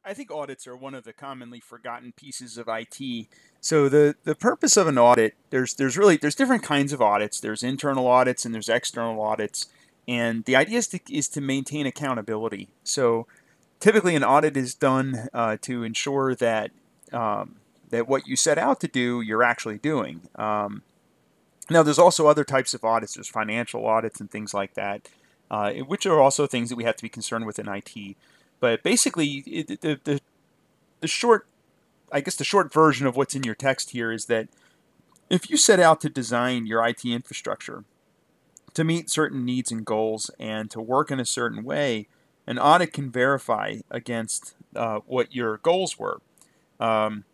I think audits are one of the commonly forgotten pieces of IT. So the purpose of an audit, there's different kinds of audits. There's internal audits and there's external audits. And the idea is to maintain accountability. So typically an audit is done to ensure that what you set out to do, you're actually doing. Now, there's also other types of audits. There's financial audits and things like that, which are also things that we have to be concerned with in IT. But basically, the short, I guess the short version of what's in your text here is that if you set out to design your IT infrastructure to meet certain needs and goals and to work in a certain way, an audit can verify against what your goals were. Um,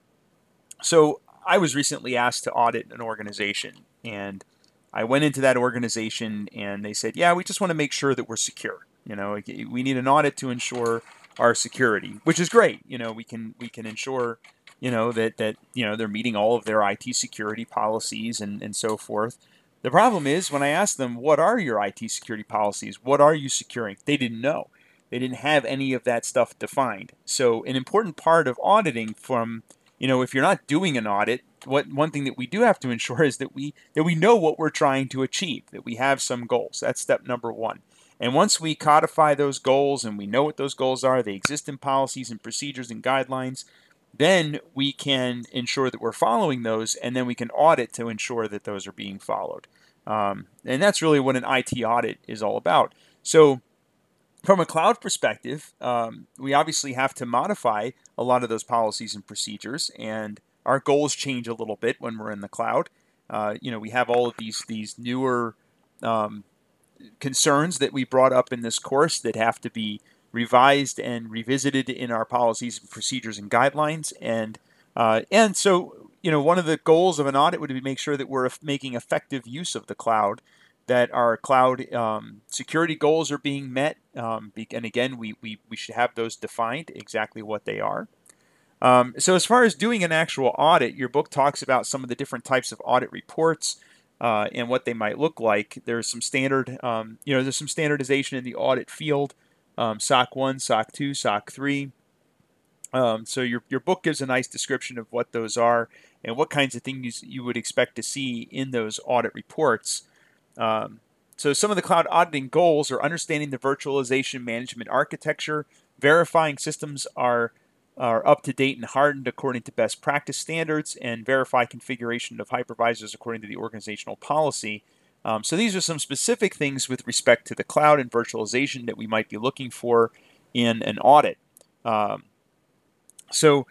so I was recently asked to audit an organization, and I went into that organization, and they said, "Yeah, we just want to make sure that we're secure. We need an audit to ensure our security," which is great. We can ensure, that they're meeting all of their IT security policies and so forth. The problem is when I asked them, "What are your IT security policies? What are you securing?" They didn't know. They didn't have any of that stuff defined. So an important part of auditing if you're not doing an audit, one thing that we do have to ensure is that we know what we're trying to achieve, that we have some goals. That's step number one. And once we codify those goals and we know what those goals are, they exist in policies and procedures and guidelines, then we can ensure that we're following those, and then we can audit to ensure that those are being followed. And that's really what an IT audit is all about. So from a cloud perspective, we obviously have to modify a lot of those policies and procedures, and our goals change a little bit when we're in the cloud. We have all of these newer um, concerns that we brought up in this course that have to be revised and revisited in our policies, procedures, and guidelines. And so one of the goals of an audit would be to make sure that we're making effective use of the cloud, that our cloud security goals are being met. And again, we should have those defined exactly what they are. So as far as doing an actual audit, your book talks about some of the different types of audit reports and what they might look like. There's some there's some standardization in the audit field, SOC 1, SOC 2, SOC 3. So your book gives a nice description of what those are and what kinds of things you would expect to see in those audit reports. So some of the cloud auditing goals are understanding the virtualization management architecture, verifying systems are up to date and hardened according to best practice standards, and verify configuration of hypervisors according to the organizational policy. So these are some specific things with respect to the cloud and virtualization that we might be looking for in an audit. So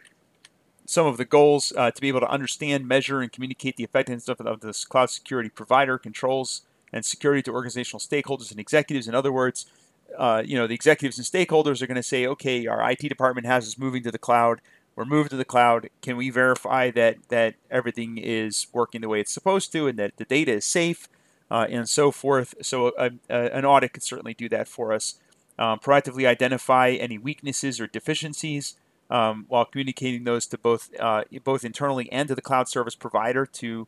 some of the goals to be able to understand, measure, and communicate the effectiveness of this cloud security provider, controls, and security to organizational stakeholders and executives. In other words, the executives and stakeholders are going to say, okay, our IT department has us moving to the cloud. We're moved to the cloud. Can we verify that everything is working the way it's supposed to and that the data is safe and so forth? So an audit could certainly do that for us. Proactively identify any weaknesses or deficiencies while communicating those to both internally and to the cloud service provider to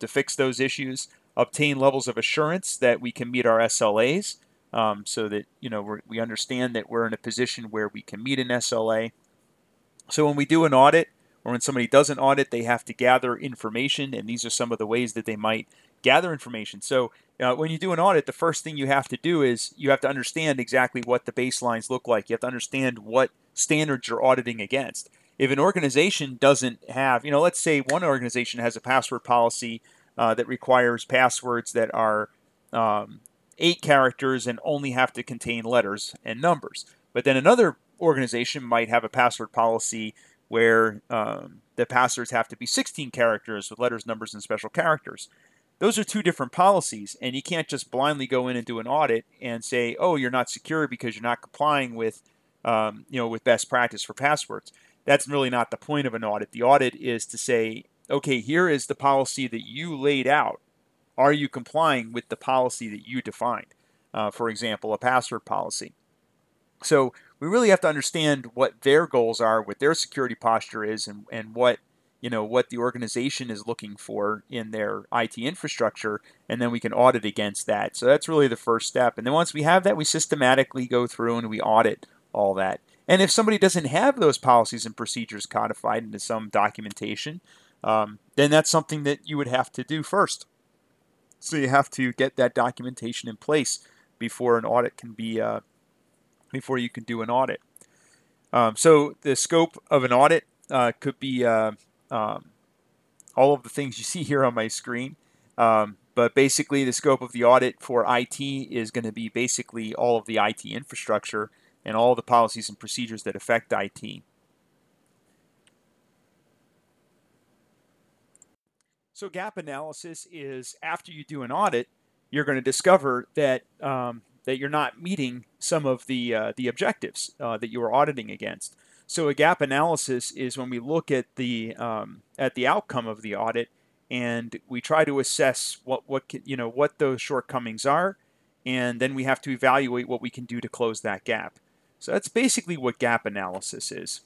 fix those issues. Obtain levels of assurance that we can meet our SLAs, so that we understand that we're in a position where we can meet an SLA. So when we do an audit, or when somebody does an audit, they have to gather information, and these are some of the ways that they might gather information. So when you do an audit, the first thing you have to do is you have to understand exactly what the baselines look like. You have to understand what standards you're auditing against. If an organization doesn't have, let's say one organization has a password policy that requires passwords that are 8 characters and only have to contain letters and numbers. But then another organization might have a password policy where the passwords have to be 16 characters with letters, numbers, and special characters. Those are two different policies, and you can't just blindly go in and do an audit and say, "Oh, you're not secure because you're not complying with, with best practice for passwords." That's really not the point of an audit. The audit is to say, "Okay, here is the policy that you laid out. Are you complying with the policy that you defined?" For example, a password policy. So we really have to understand what their goals are, what their security posture is, and what the organization is looking for in their IT infrastructure, and then we can audit against that. So that's really the first step. And then once we have that, we systematically go through and we audit all that. And if somebody doesn't have those policies and procedures codified into some documentation, then that's something that you would have to do first. So you have to get that documentation in place before an audit can be, before you can do an audit. So the scope of an audit could be all of the things you see here on my screen. But basically, the scope of the audit for IT is going to be basically all of the IT infrastructure and all the policies and procedures that affect IT. So gap analysis is after you do an audit, you're going to discover that that you're not meeting some of the objectives that you are auditing against. So a gap analysis is when we look at the outcome of the audit and we try to assess what those shortcomings are, and then we have to evaluate what we can do to close that gap. So that's basically what gap analysis is.